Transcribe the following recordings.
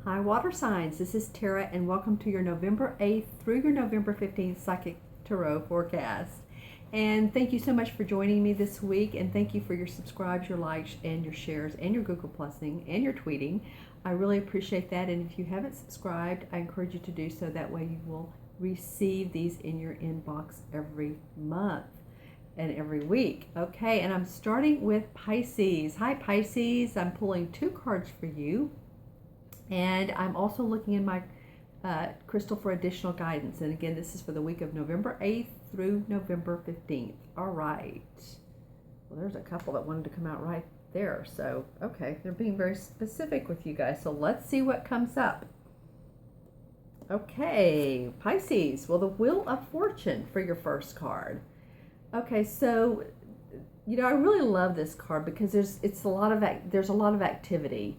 Hi, water signs. This is Tara, and welcome to your November 8th through your November 15th Psychic Tarot forecast. And thank you so much for joining me this week, and thank you for your subscribes, your likes, and your shares, and your Google Plusing, and your tweeting. I really appreciate that, and if you haven't subscribed, I encourage you to do so. That way you will receive these in your inbox every month and every week. Okay, and I'm starting with Pisces. Hi, Pisces. I'm pulling 2 cards for you. And I'm also looking in my crystal for additional guidance. And again, this is for the week of November 8th through November 15th. All right. Well, there's a couple that wanted to come out right there. So, okay, they're being very specific with you guys. So let's see what comes up. Okay, Pisces. Well, the Wheel of Fortune for your first card. Okay, so, I really love this card because there's a lot of activity.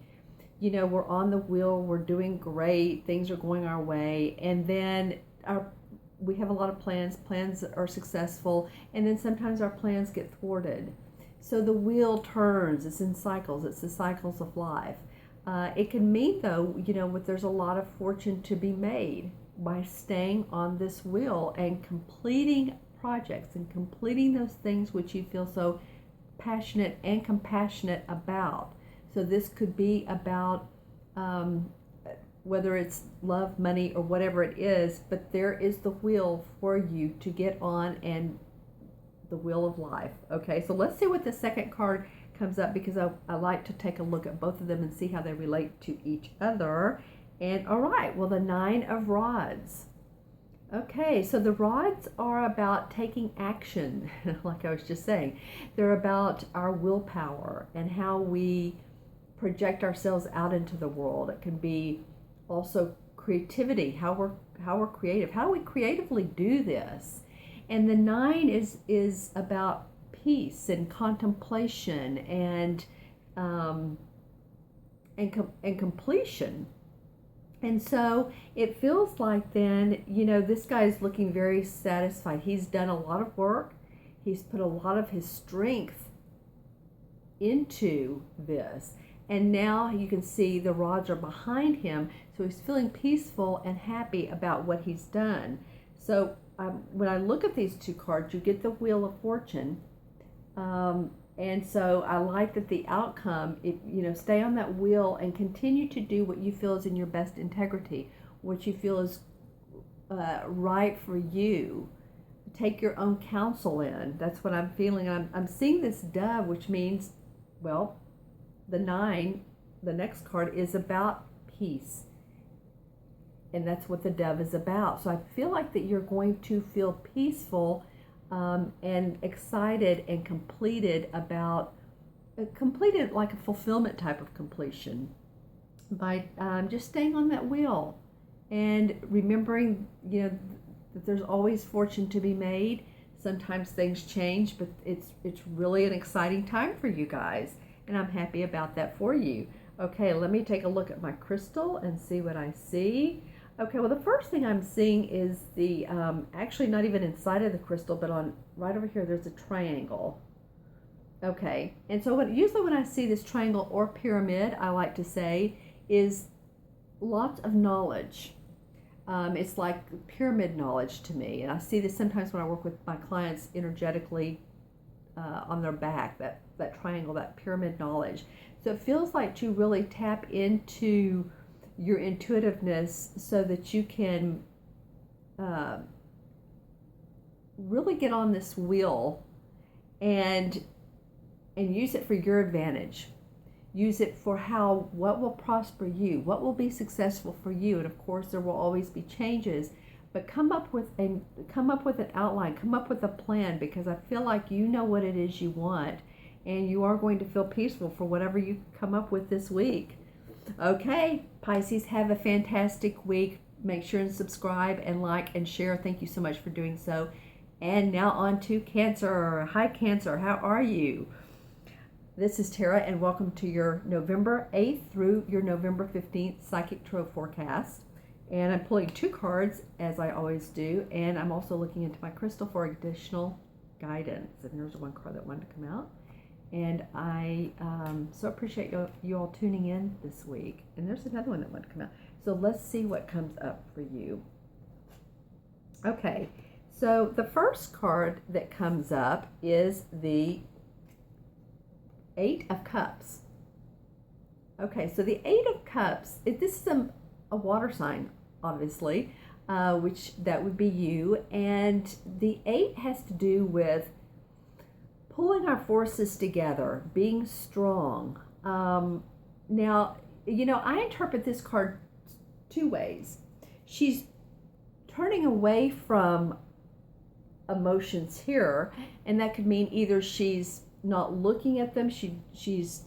We're on the wheel, we're doing great, things are going our way, and then we have a lot of plans are successful, and then sometimes our plans get thwarted. So the wheel turns, it's in cycles, it's the cycles of life. It can mean, though, there's a lot of fortune to be made by staying on this wheel and completing projects and completing those things which you feel so passionate and compassionate about. So this could be about whether it's love, money, or whatever it is, but there is the wheel for you to get on, and the wheel of life. Okay, so let's see what the second card comes up, because I like to take a look at both of them and see how they relate to each other. And all right, well, the 9 of Rods. Okay, so the rods are about taking action, like I was just saying. They're about our willpower and how we project ourselves out into the world. It can be also creativity, how we're creative. How do we creatively do this? And the 9 is about peace and contemplation and completion. And so it feels like then, this guy's looking very satisfied. He's done a lot of work. He's put a lot of his strength into this. And now you can see the rods are behind him. So he's feeling peaceful and happy about what he's done. So when I look at these 2 cards, you get the Wheel of Fortune. And so I like that the outcome, stay on that wheel and continue to do what you feel is in your best integrity, what you feel is right for you. Take your own counsel in. That's what I'm feeling. I'm seeing this dove, which means, well, the 9, the next card, is about peace. And that's what the dove is about. So I feel like that you're going to feel peaceful and excited and completed like a fulfillment type of completion by just staying on that wheel and remembering, that there's always fortune to be made. Sometimes things change, but it's really an exciting time for you guys, and I'm happy about that for you. Okay, let me take a look at my crystal and see what I see. Okay, well, the first thing I'm seeing is the, actually not even inside of the crystal, but right over here, there's a triangle. Okay, and so usually when I see this triangle or pyramid, I like to say, is lots of knowledge. It's like pyramid knowledge to me. And I see this sometimes when I work with my clients energetically on their back, that triangle, that pyramid knowledge. So it feels like to really tap into your intuitiveness so that you can really get on this wheel and use it for your advantage. Use it for what will prosper you, what will be successful for you. And of course there will always be changes, but come up with an outline, come up with a plan, because I feel like you know what it is you want, and you are going to feel peaceful for whatever you come up with this week. Okay, Pisces, have a fantastic week. Make sure and subscribe and like and share. Thank you so much for doing so. And now on to Cancer. Hi, Cancer. How are you? This is Tara, and welcome to your November 8th through your November 15th Psychic Tarot forecast. And I'm pulling 2 cards, as I always do, and I'm also looking into my crystal for additional guidance. And there's one card that wanted to come out. And I so appreciate you all tuning in this week. And there's another one that wanted to come out. So let's see what comes up for you. Okay, so the first card that comes up is the Eight of Cups. Okay, so the Eight of Cups, this is a water sign, obviously, which that would be you. And the eight has to do with pulling our forces together, being strong. Now, I interpret this card two ways. She's turning away from emotions here, and that could mean either she's not looking at them, she's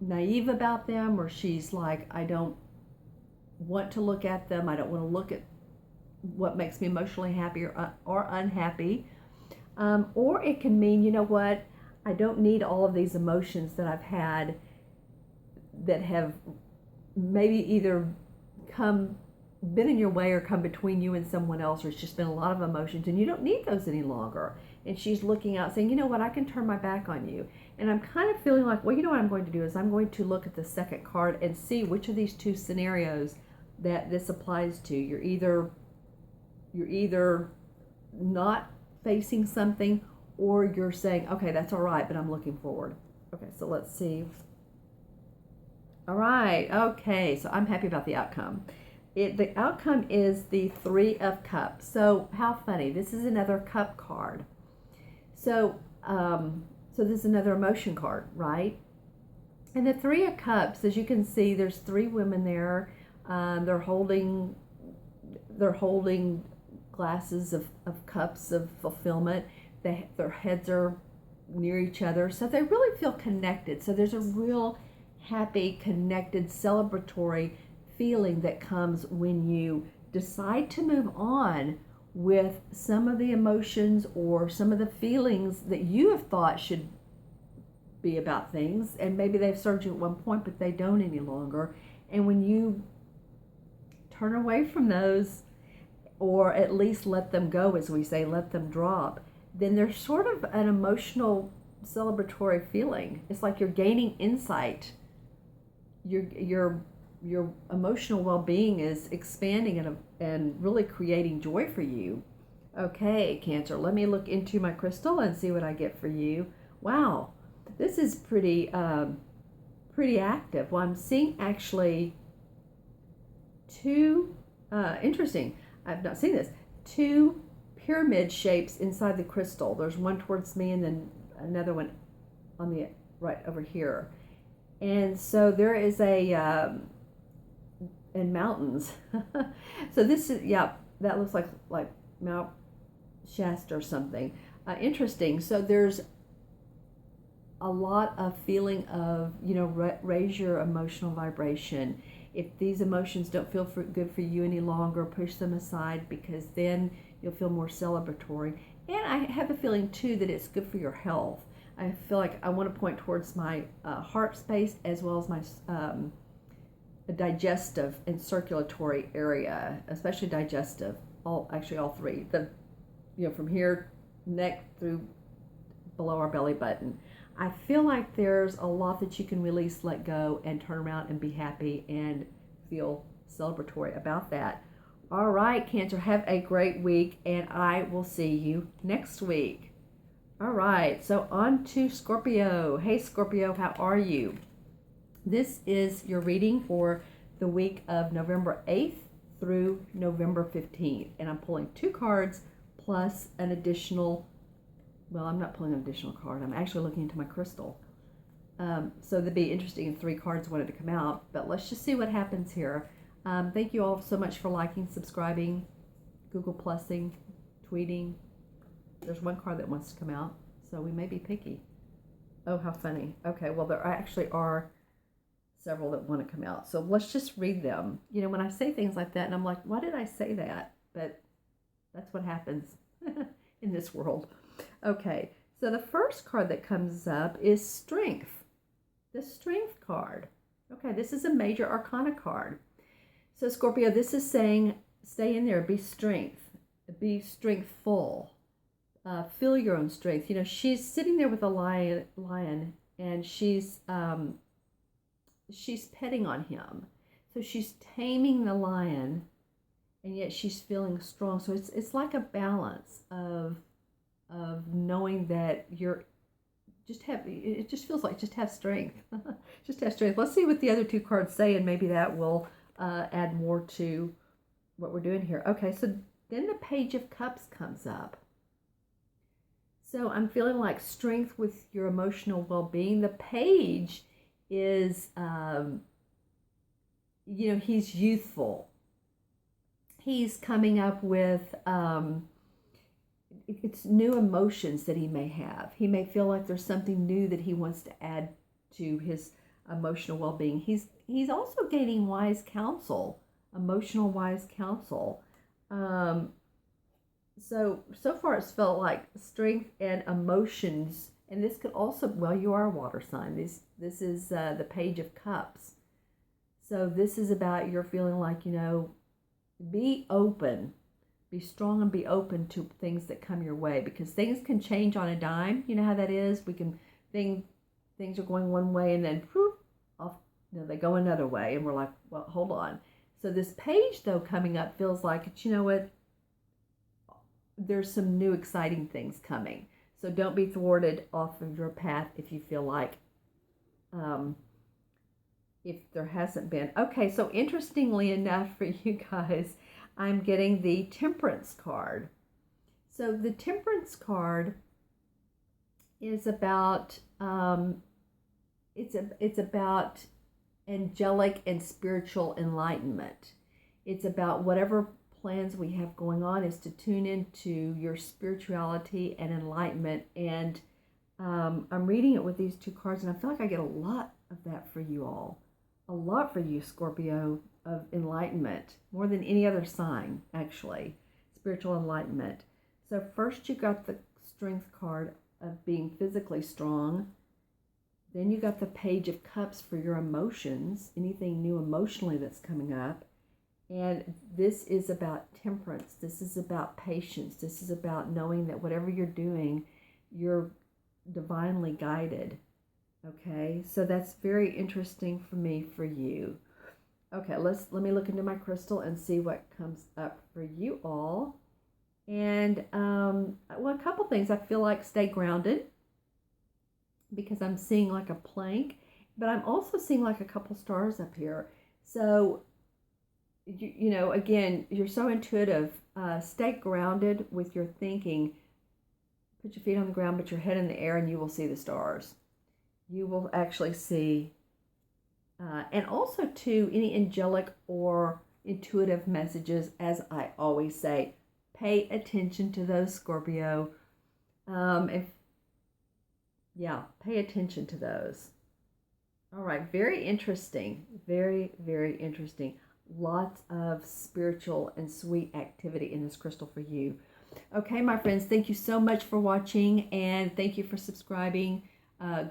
naive about them, or she's like, I don't want to look at them, I don't want to look at what makes me emotionally happy or unhappy. Or it can mean, you know what, I don't need all of these emotions that I've had that have maybe either been in your way or come between you and someone else, or it's just been a lot of emotions and you don't need those any longer. And she's looking out saying, you know what, I can turn my back on you. And I'm kind of feeling like, well, you know what I'm going to do is I'm going to look at the second card and see which of these two scenarios that this applies to. You're either not facing something, or you're saying, okay, that's all right, but I'm looking forward. Okay, so let's see. All right, okay, so I'm happy about the outcome. The outcome is the Three of Cups. So how funny. This is another cup card. So this is another emotion card, right? And the Three of Cups, as you can see, there's three women there. They're holding glasses of cups of fulfillment. Their heads are near each other, so they really feel connected. So there's a real happy, connected, celebratory feeling that comes when you decide to move on with some of the emotions or some of the feelings that you have thought should be about things, and maybe they've served you at one point but they don't any longer. And when you turn away from those, or at least let them go, as we say, let them drop, then there's sort of an emotional celebratory feeling. It's like you're gaining insight. Your emotional well-being is expanding and really creating joy for you. Okay, Cancer, let me look into my crystal and see what I get for you. Wow, this is pretty active. Well, I'm seeing actually two, interesting, I've not seen this, two pyramid shapes inside the crystal. There's one towards me and then another one on the right over here. And so there is and mountains. So this is, yeah, that looks like Mount Shasta or something. Interesting. So there's a lot of feeling of, raise your emotional vibration. If these emotions don't feel good for you any longer, push them aside, because then you'll feel more celebratory. And I have a feeling too that it's good for your health. I feel like I want to point towards my heart space as well as my digestive and circulatory area, especially digestive. All three. From here, neck through below our belly button. I feel like there's a lot that you can release, let go, and turn around and be happy and feel celebratory about that. All right, Cancer, have a great week, and I will see you next week. All right, so on to Scorpio. Hey, Scorpio, how are you? This is your reading for the week of November 8th through November 15th, and I'm pulling two cards plus an additional. Well, I'm not pulling an additional card. I'm actually looking into my crystal. So that'd be interesting if three cards wanted to come out. But let's just see what happens here. Thank you all so much for liking, subscribing, Google Plusing, tweeting. There's one card that wants to come out, so we may be picky. Oh, how funny. Okay, well, there actually are several that want to come out. So let's just read them. When I say things like that, and I'm like, why did I say that? But that's what happens in this world. Okay, so the first card that comes up is Strength. The Strength card. Okay, this is a major arcana card. So Scorpio, this is saying, stay in there, be strengthful. feel your own strength. You know, she's sitting there with a lion, and she's petting on him. So she's taming the lion, and yet she's feeling strong. So it's like a balance of knowing that it just feels like just have strength. Just have strength. Let's see what the other two cards say, and maybe that will add more to what we're doing here. Okay, so then the Page of Cups comes up. So I'm feeling like strength with your emotional well-being. The page is, you know, he's youthful. He's coming up with, it's new emotions that he may have. He may feel like there's something new that he wants to add to his emotional well-being. He's also gaining wise counsel, emotional wise counsel. So far it's felt like strength and emotions, and this could also, well, you are a water sign. This is the Page of Cups. So this is about you're feeling like, you know, be open, be strong, and be open to things that come your way, because things can change on a dime. You know how that is. We can things are going one way, and then whoop, off, you know, they go another way, and we're like, well, hold on. So this page though coming up feels like it's, you know what, there's some new exciting things coming. So don't be thwarted off of your path if you feel like if there hasn't been. Okay, so interestingly enough for you guys, I'm getting the Temperance card. So the Temperance card is about it's about angelic and spiritual enlightenment. It's about whatever plans we have going on is to tune into your spirituality and enlightenment. And I'm reading it with these two cards, and I feel like I get a lot of that for you all. A lot for you, Scorpio, of enlightenment, more than any other sign, actually. Spiritual enlightenment. So first you got the Strength card of being physically strong. Then you got the Page of Cups for your emotions, anything new emotionally that's coming up. And this is about temperance. This is about patience. This is about knowing that whatever you're doing, you're divinely guided. Okay, so that's very interesting for me, for you. Okay, let me look into my crystal and see what comes up for you all. And well, a couple things. I feel like stay grounded, because I'm seeing like a plank, but I'm also seeing like a couple stars up here. So you know, again, you're so intuitive. Stay grounded with your thinking. Put your feet on the ground, put your head in the air, and you will see the stars. You will actually see, and also too, any angelic or intuitive messages, as I always say, pay attention to those, Scorpio. Pay attention to those. All right, very interesting. Very, very interesting. Lots of spiritual and sweet activity in this crystal for you. Okay, my friends, thank you so much for watching, and thank you for subscribing,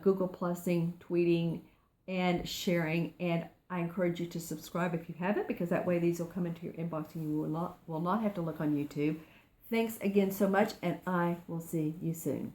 Google Plusing, tweeting, and sharing. And I encourage you to subscribe if you haven't, because that way these will come into your inbox and you will not have to look on YouTube. Thanks again so much, and I will see you soon.